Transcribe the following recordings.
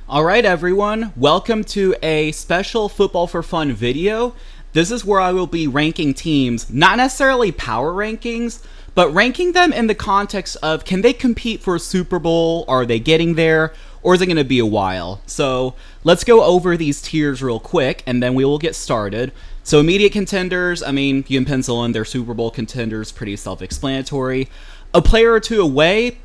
Alright everyone, welcome to a special Football for Fun video. This is where I will be ranking teams, not necessarily power rankings, but ranking them in the context of can they compete for a Super Bowl, are they getting there, or is it going to be a while? So let's go over these tiers real quick and then we will get started. So immediate contenders, you can pencil in their Super Bowl contenders, pretty self-explanatory. A player or two away,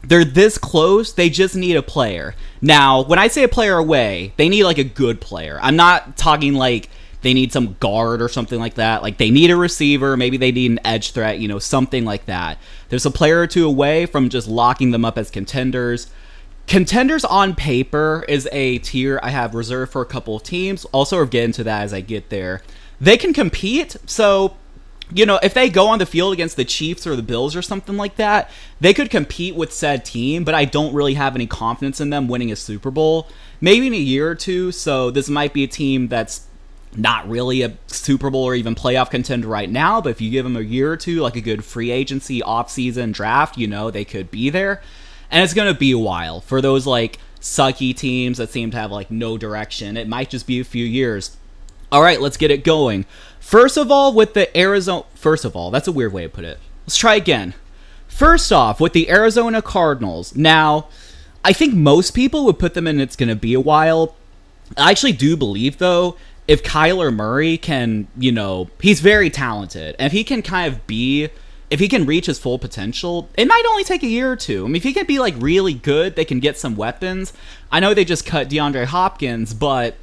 they're this close, they just need a player. Now, when I say a player away, they need like a good player. I'm not talking like they need some guard or something like that. Like they need a receiver, maybe they need an edge threat, something like that. There's a player or two away from just locking them up as contenders. Contenders on paper is a tier I have reserved for a couple of teams. Also, I'll get into that as I get there. They can compete, so if they go on the field against the Chiefs or the Bills or something like that, they could compete with said team, but I don't really have any confidence in them winning a Super Bowl. Maybe in a year or two, so this might be a team that's not really a Super Bowl or even playoff contender right now, but if you give them a year or two, like a good free agency, off-season draft, they could be there. And it's going to be a while. For those, sucky teams that seem to have, no direction, it might just be a few years. All right, let's get it going. First of all, with the Arizona... First of all, that's a weird way to put it. Let's try again. First off, with the Arizona Cardinals. Now, I think most people would put them in it's going to be a while. I actually do believe, though, if Kyler Murray can, he's very talented. And if he can if he can reach his full potential, it might only take a year or two. If he can be, really good, they can get some weapons. I know they just cut DeAndre Hopkins, but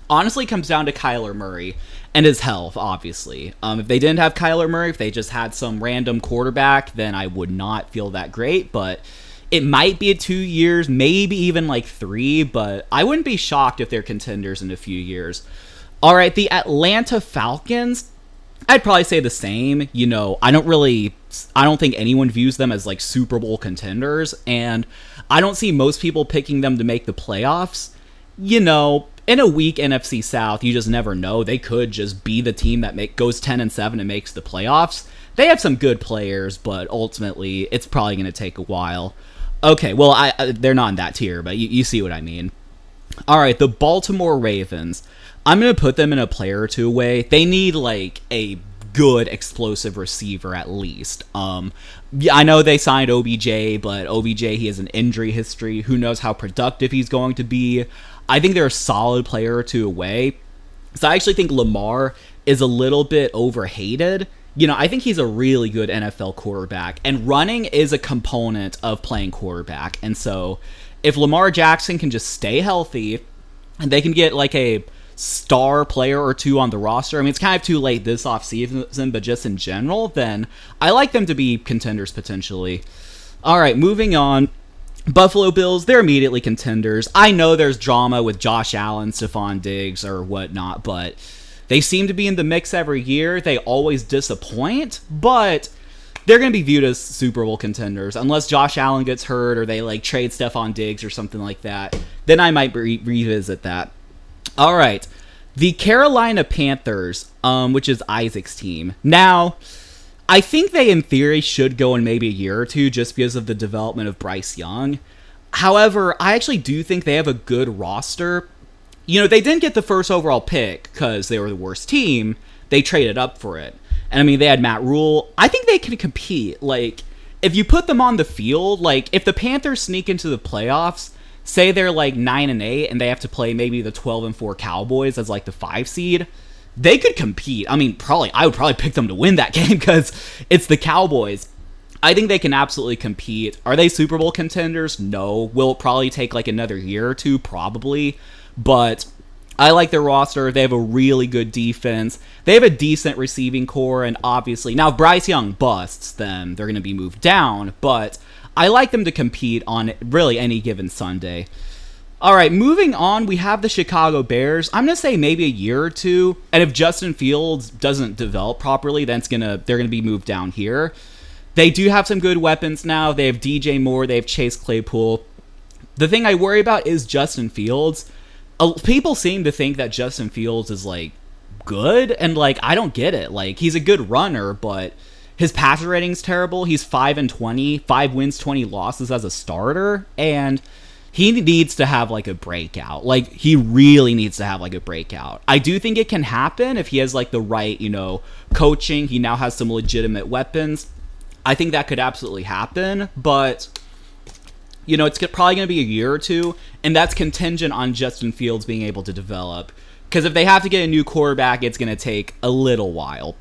honestly, it comes down to Kyler Murray and his health, obviously. If they didn't have Kyler Murray, if they just had some random quarterback, then I would not feel that great. But it might be 2 years, maybe even 3, but I wouldn't be shocked if they're contenders in a few years. All right, the Atlanta Falcons, I'd probably say the same. I don't think anyone views them as Super Bowl contenders, and I don't see most people picking them to make the playoffs. In a weak NFC South, you just never know. They could just be the team that goes 10-7 and makes the playoffs. They have some good players, but ultimately, it's probably going to take a while. Okay, well, they're not in that tier, but you see what I mean. All right, the Baltimore Ravens. I'm going to put them in a player or two away. They need, a good explosive receiver at least. I know they signed OBJ, but OBJ, he has an injury history. Who knows how productive he's going to be. I think they're a solid player or two away. So I actually think Lamar is a little bit overhated. I think he's a really good NFL quarterback, and running is a component of playing quarterback. And so if Lamar Jackson can just stay healthy and they can get a star player or two on the roster, it's kind of too late this offseason, but just in general, then I like them to be contenders potentially. All right, moving on. Buffalo Bills, they're immediately contenders. I know there's drama with Josh Allen, Stephon Diggs, or whatnot, but they seem to be in the mix every year. They always disappoint, but they're going to be viewed as Super Bowl contenders. Unless Josh Allen gets hurt or they trade Stephon Diggs or something like that, then I might revisit that. All right, the Carolina Panthers, which is Isaac's team. Now, I think they, in theory, should go in maybe a year or two just because of the development of Bryce Young. However, I actually do think they have a good roster. They didn't get the first overall pick because they were the worst team. They traded up for it. And, they had Matt Rule. I think they can compete. If you put them on the field, if the Panthers sneak into the playoffs, say they're 9-8 and they have to play maybe the 12-4 Cowboys as the 5 seed, they could compete. I would probably pick them to win that game because it's the Cowboys. I think they can absolutely compete. Are they Super Bowl contenders? No. Will it probably take another year or two? Probably. But I like their roster. They have a really good defense. They have a decent receiving core, and obviously, now if Bryce Young busts, then they're going to be moved down, but I like them to compete on really any given Sunday. All right, moving on, we have the Chicago Bears. I'm going to say maybe a year or two, and if Justin Fields doesn't develop properly, then they're going to be moved down here. They do have some good weapons now. They have DJ Moore. They have Chase Claypool. The thing I worry about is Justin Fields. People seem to think that Justin Fields is, good, and, I don't get it. He's a good runner, but his passer rating's terrible. He's 5-20, 5 wins, 20 losses as a starter, and he needs to have like a breakout. Like, he really needs to have like a breakout. I do think it can happen if he has like the right, coaching. He now has some legitimate weapons. I think that could absolutely happen, but it's probably going to be a year or two, and that's contingent on Justin Fields being able to develop. Because if they have to get a new quarterback, it's going to take a little while.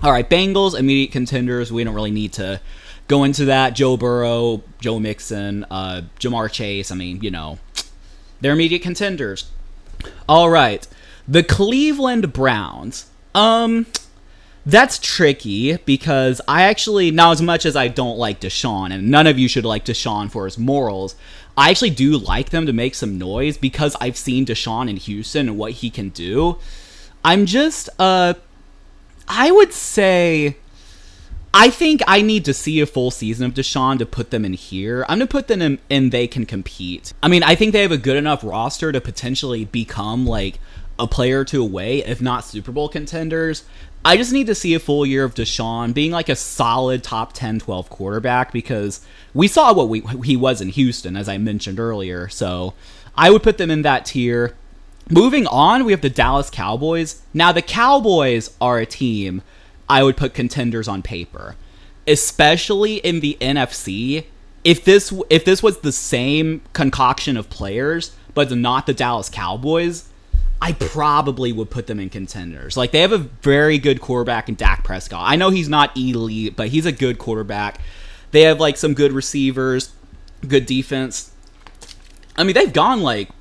All right, Bengals, immediate contenders. We don't really need to go into that. Joe Burrow, Joe Mixon, Jamar Chase. I mean, they're immediate contenders. All right, the Cleveland Browns. That's tricky because I actually, now as much as I don't like Deshaun, and none of you should like Deshaun for his morals, I actually do like them to make some noise because I've seen Deshaun in Houston and what he can do. I'm just, I would say, I think I need to see a full season of Deshaun to put them in here. I'm going to put them in they can compete. I mean, I think they have a good enough roster to potentially become like a player or two away, if not Super Bowl contenders. I just need to see a full year of Deshaun being like a solid top 10, 12 quarterback because we saw what he was in Houston, as I mentioned earlier. So I would put them in that tier. Moving on, we have the Dallas Cowboys. Now, the Cowboys are a team I would put contenders on paper, especially in the NFC. If this was the same concoction of players, but not the Dallas Cowboys, I probably would put them in contenders. Like, they have a very good quarterback in Dak Prescott. I know he's not elite, but he's a good quarterback. They have, like, some good receivers, good defense. I mean, they've gone, 12-4,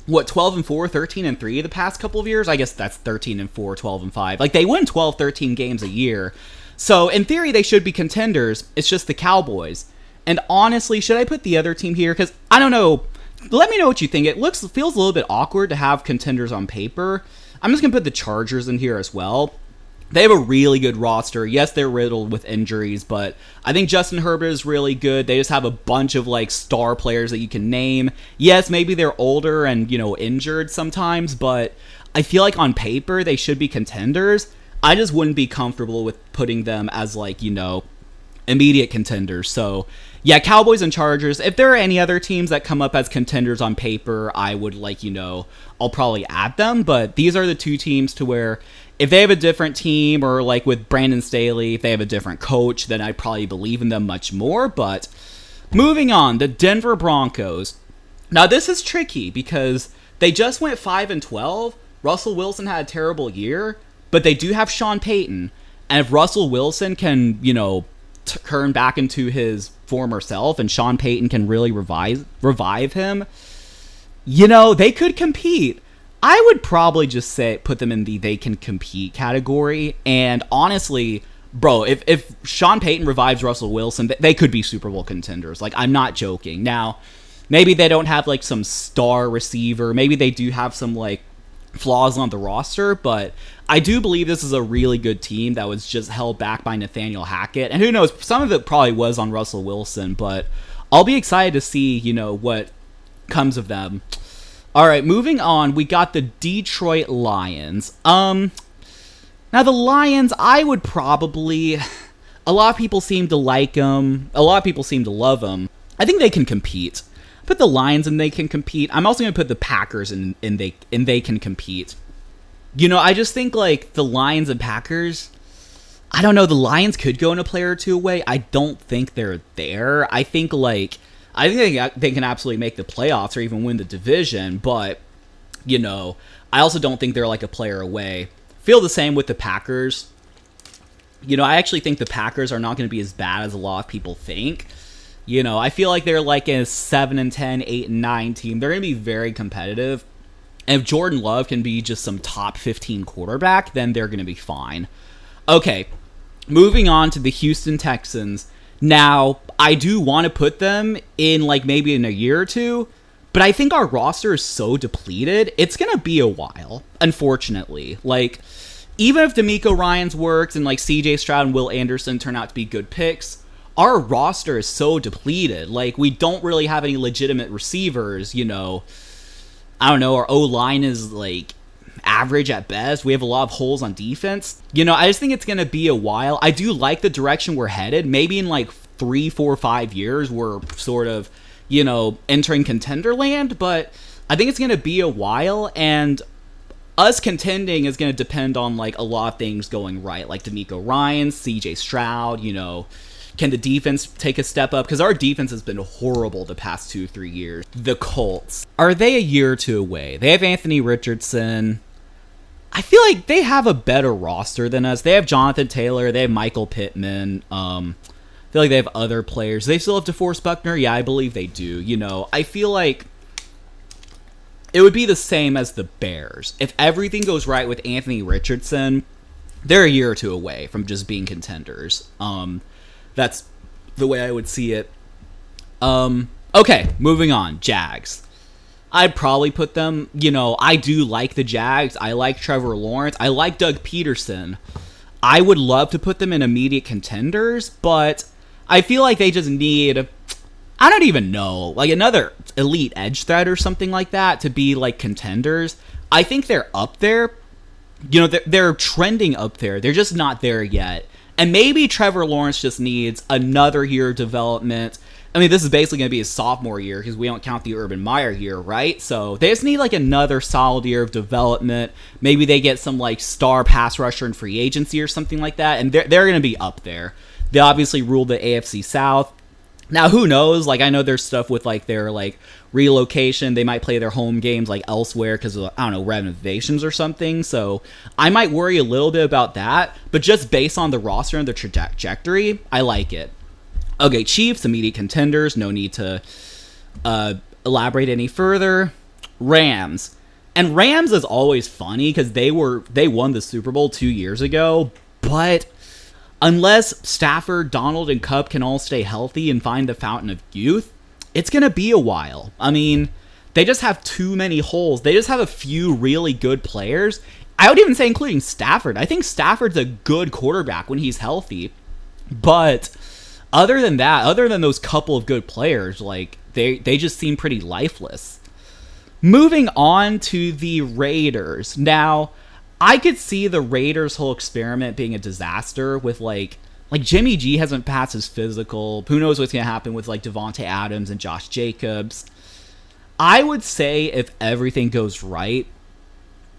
13-3 the past couple of years? I guess that's 13-4, 12-5. Like, they win 12, 13 games a year. So, in theory, they should be contenders. It's just the Cowboys. And honestly, should I put the other team here? Because, I don't know. Let me know what you think. It feels a little bit awkward to have contenders on paper. I'm just going to put the Chargers in here as well. They have a really good roster. Yes, they're riddled with injuries, but I think Justin Herbert is really good. They just have a bunch of star players that you can name. Yes, maybe they're older and, injured sometimes, but I feel like on paper they should be contenders. I just wouldn't be comfortable with putting them as immediate contenders. So yeah, Cowboys and Chargers. If there are any other teams that come up as contenders on paper, I would I'll probably add them. But these are the two teams to where if they have a different team or with Brandon Staley, if they have a different coach, then I probably believe in them much more. But moving on, the Denver Broncos. Now this is tricky because they just went 5-12. Russell Wilson had a terrible year, but they do have Sean Payton. And if Russell Wilson can, turn back into his former self and Sean Payton can really revive him, they could compete. I would probably just put them in the they can compete category. And honestly, bro, if Sean Payton revives Russell Wilson, they could be Super Bowl contenders. I'm not joking. Now, maybe they don't have some star receiver. Maybe they do have some flaws on the roster, but I do believe this is a really good team that was just held back by Nathaniel Hackett. And who knows, some of it probably was on Russell Wilson, but I'll be excited to see, what comes of them. All right, moving on, we got the Detroit Lions. Now the Lions, I would probably, a lot of people seem to like them. A lot of people seem to love them. I think they can compete. Put the Lions in they can compete. I'm also going to put the Packers in they can compete. I just think the Lions and Packers, I don't know, the Lions could go in a player or two away. I don't think they're there. I think they can absolutely make the playoffs or even win the division, but I also don't think they're a player away. Feel the same with the Packers. I actually think the Packers are not going to be as bad as a lot of people think. I feel like they're a 7-10, 8-9 team. They're going to be very competitive. And if Jordan Love can be just some top 15 quarterback, then they're going to be fine. Okay, moving on to the Houston Texans. Now, I do want to put them in maybe in a year or two, but I think our roster is so depleted, it's going to be a while, unfortunately. Even if D'Amico Ryans works and CJ Stroud and Will Anderson turn out to be good picks, our roster is so depleted. We don't really have any legitimate receivers, I don't know, our O-line is, average at best. We have a lot of holes on defense. I just think it's going to be a while. I do like the direction we're headed. Maybe in, 3, 4, 5 years, we're sort of entering contender land, but I think it's going to be a while, and us contending is going to depend on like a lot of things going right, like D'Amico Ryans, CJ Stroud. Can the defense take a step up? Because our defense has been horrible the past 2-3 years. The Colts, are they a year or two away? They have Anthony Richardson. I feel like they have a better roster than us. They have Jonathan Taylor. They have Michael Pittman. I feel like they have other players. They still have DeForest Buckner. Yeah, I believe they do. I feel like it would be the same as the Bears. If everything goes right with Anthony Richardson, they're a year or two away from just being contenders. That's the way I would see it. Okay, moving on. Jags. I'd probably put them, I do like the Jags. I like Trevor Lawrence. I like Doug Peterson. I would love to put them in immediate contenders, but I feel like they just need, I don't even know, like another elite edge threat or something like that to be like contenders. I think they're up there. They're trending up there. They're just not there yet. And maybe Trevor Lawrence just needs another year of development. I mean, this is basically going to be his sophomore year because we don't count the Urban Meyer year, right? So they just need like another solid year of development. Maybe they get some like star pass rusher in free agency or something like that, and they're going to be up there. They obviously ruled the AFC South. Now, who knows? Like, I know there's stuff with like their like relocation. They might play their home games like elsewhere because of, renovations or something. So I might worry a little bit about that. But just based on the roster and the trajectory, I like it. Okay, Chiefs, immediate contenders. No need to elaborate any further. Rams. And Rams is always funny because they won the Super Bowl 2 years ago. But unless Stafford, Donald, and Kupp can all stay healthy and find the fountain of youth, it's going to be a while. I mean, they just have too many holes. They just have a few really good players. I would even say including Stafford. I think Stafford's a good quarterback when he's healthy. But other than that, other than those couple of good players, like they just seem pretty lifeless. Moving on to the Raiders. Now, I could see the Raiders' whole experiment being a disaster with like Jimmy G hasn't passed his physical. Who knows what's going to happen with like Devontae Adams and Josh Jacobs. I would say if everything goes right,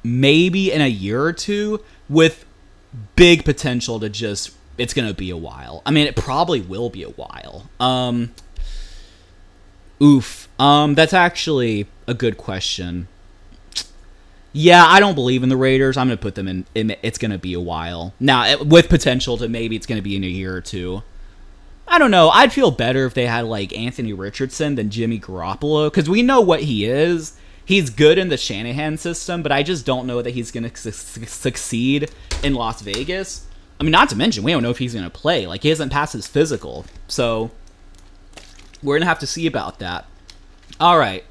maybe in a year or two with big potential to just, it's going to be a while. I mean, it probably will be a while. That's actually a good question. Yeah, I don't believe in the Raiders. I'm going to put them in it's going to be a while. Now, with potential to maybe it's going to be in a year or two. I don't know. I'd feel better if they had, like, Anthony Richardson than Jimmy Garoppolo, because we know what he is. He's good in the Shanahan system, but I just don't know that he's going to succeed in Las Vegas. I mean, not to mention, we don't know if he's going to play. Like, he hasn't passed his physical. So, we're going to have to see about that. All right.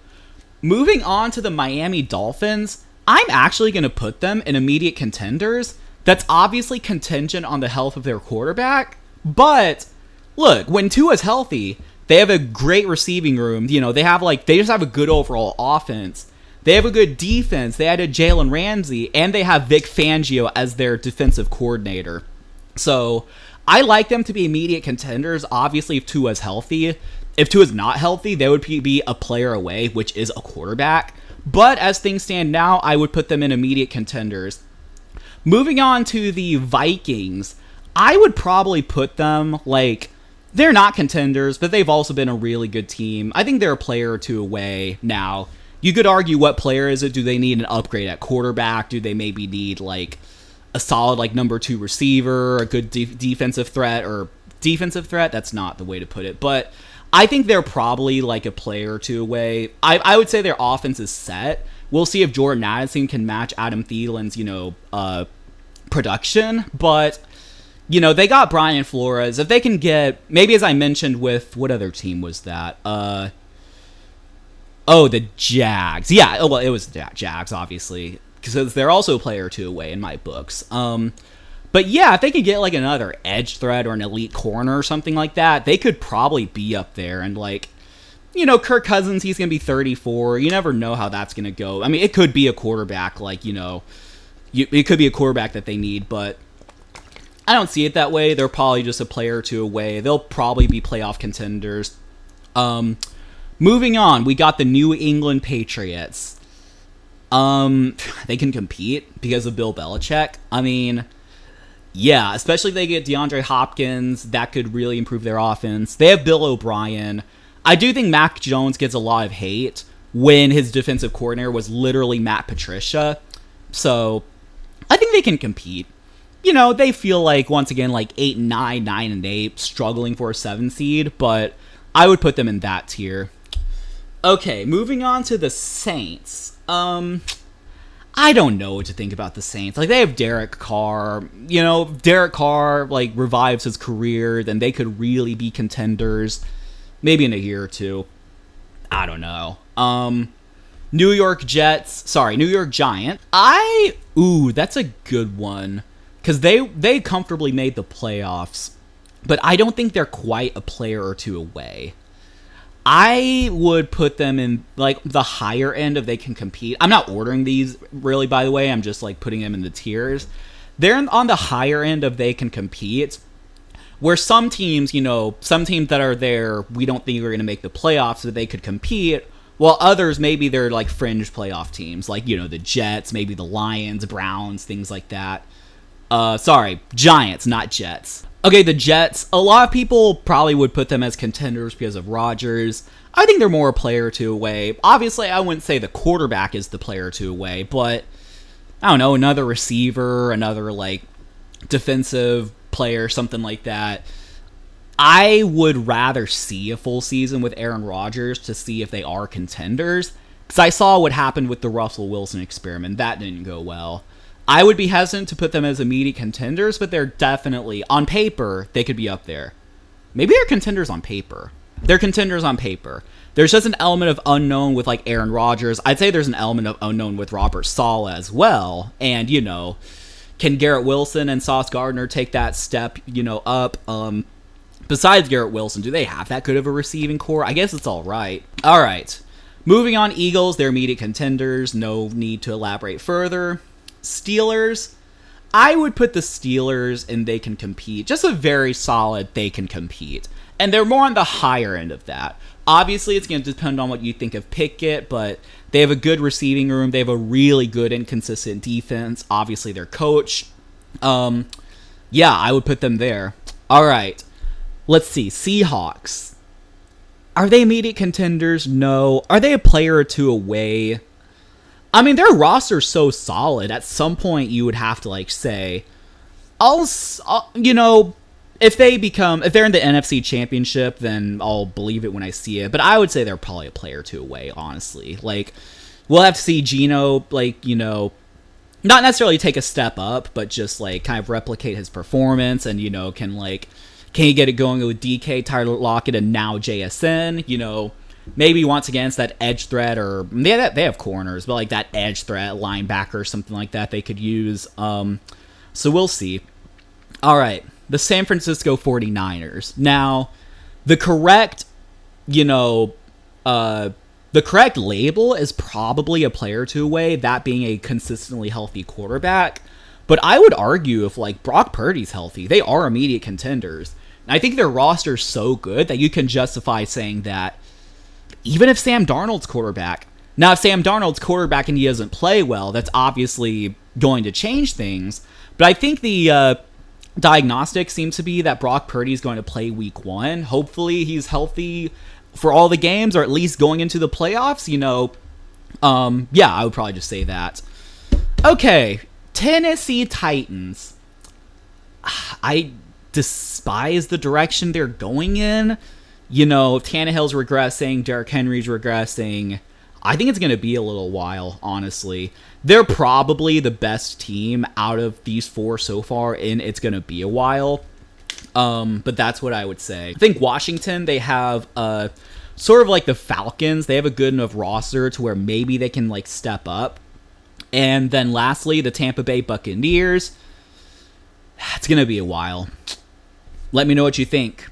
Moving on to the Miami Dolphins, I'm actually going to put them in immediate contenders. That's obviously contingent on the health of their quarterback. But, look, when Tua's healthy, they have a great receiving room. They just have a good overall offense. They have a good defense. They added Jalen Ramsey, and they have Vic Fangio as their defensive coordinator. So, I like them to be immediate contenders, obviously, if Tua's healthy. If Tua's not healthy, they would be a player away, which is a quarterback. But as things stand now, I would put them in immediate contenders. Moving on to the Vikings, I would probably put them, they're not contenders, but they've also been a really good team. I think they're a player or two away now. You could argue what player is it? Do they need an upgrade at quarterback? Do they maybe need, a solid, number 2 receiver, a good defensive threat, or defensive threat? That's not the way to put it, but I think they're probably a player or two away. I would say their offense is set. We'll see if Jordan Addison can match Adam Thielen's, production. But, they got Brian Flores. If they can get, maybe as I mentioned with, what other team was that? The Jags. Yeah, well, it was the Jags, obviously, because they're also a player or two away in my books. But yeah, if they could get another edge threat or an elite corner or something like that, they could probably be up there. And Kirk Cousins, he's going to be 34. You never know how that's going to go. I mean, it could be a quarterback, it could be a quarterback that they need, but I don't see it that way. They're probably just a player or two away. They'll probably be playoff contenders. Moving on, we got the New England Patriots. They can compete because of Bill Belichick. I mean, yeah, especially if they get DeAndre Hopkins, that could really improve their offense. They have Bill O'Brien. I do think Mac Jones gets a lot of hate when his defensive coordinator was literally Matt Patricia. So, I think they can compete. You know, they feel like, once again, like 8-9, 9-8, struggling for a 7 seed, but I would put them in that tier. Okay, moving on to the Saints. I don't know what to think about the Saints. Like, they have Derek Carr. You know, Derek Carr, like, revives his career, then they could really be contenders. Maybe in a year or two. I don't know. New York Giants. That's a good one. Because they comfortably made the playoffs. But I don't think they're quite a player or two away. I would put them in, like, the higher end of they can compete. I'm not ordering these, really, by the way. I'm just, like, putting them in the tiers. They're on the higher end of they can compete. Where some teams, you know, some teams that are there, we don't think are going to make the playoffs, so they could compete. While others, maybe they're, like, fringe playoff teams. Like, you know, the Jets, maybe the Lions, Browns, things like that. Giants, not Jets. Okay, the Jets, a lot of people probably would put them as contenders because of Rodgers. I think they're more a player or two away. Obviously, I wouldn't say the quarterback is the player or two away, but, I don't know, another receiver, another, like, defensive player, something like that. I would rather see a full season with Aaron Rodgers to see if they are contenders, because I saw what happened with the Russell Wilson experiment. That didn't go well. I would be hesitant to put them as immediate contenders, but they're definitely, on paper, they could be up there. Maybe they're contenders on paper. They're contenders on paper. There's just an element of unknown with, like, Aaron Rodgers. I'd say there's an element of unknown with Robert Saleh as well. And, you know, can Garrett Wilson and Sauce Gardner take that step, you know, up? Besides Garrett Wilson, do they have that good of a receiving core? I guess it's all right. All right. Moving on, Eagles, they're immediate contenders. No need to elaborate further. Steelers, I would put the Steelers in they can compete. Just a very solid they can compete. And they're more on the higher end of that. Obviously, it's going to depend on what you think of Pickett, but they have a good receiving room. They have a really good and consistent defense. Obviously, their coach. Yeah, I would put them there. All right. Let's see. Seahawks. Are they immediate contenders? No. Are they a player or two away? I mean, their roster's so solid. At some point, you would have to, like, say, you know, if they're in the NFC Championship, then I'll believe it when I see it. But I would say they're probably a player or two away, honestly. Like, we'll have to see Geno, like, you know, not necessarily take a step up, but just, like, kind of replicate his performance and, you know, can he get it going with DK, Tyler Lockett, and now JSN, you know. Maybe once again it's that edge threat, or they have corners, but like that edge threat, linebacker, or something like that they could use. So we'll see. All right, the San Francisco 49ers. Now, the correct label is probably a player or two away, that being a consistently healthy quarterback. But I would argue if, like, Brock Purdy's healthy, they are immediate contenders. And I think their roster's so good that you can justify saying that even if Sam Darnold's quarterback. Now, if Sam Darnold's quarterback and he doesn't play well, that's obviously going to change things. But I think the diagnostic seems to be that Brock Purdy's going to play week 1. Hopefully he's healthy for all the games, or at least going into the playoffs, you know. Yeah, I would probably just say that. Okay, Tennessee Titans. I despise the direction they're going in. You know, Tannehill's regressing, Derrick Henry's regressing. I think it's going to be a little while, honestly. They're probably the best team out of these 4 so far, and it's going to be a while. But that's what I would say. I think Washington, they have sort of like the Falcons. They have a good enough roster to where maybe they can, like, step up. And then lastly, the Tampa Bay Buccaneers. It's going to be a while. Let me know what you think.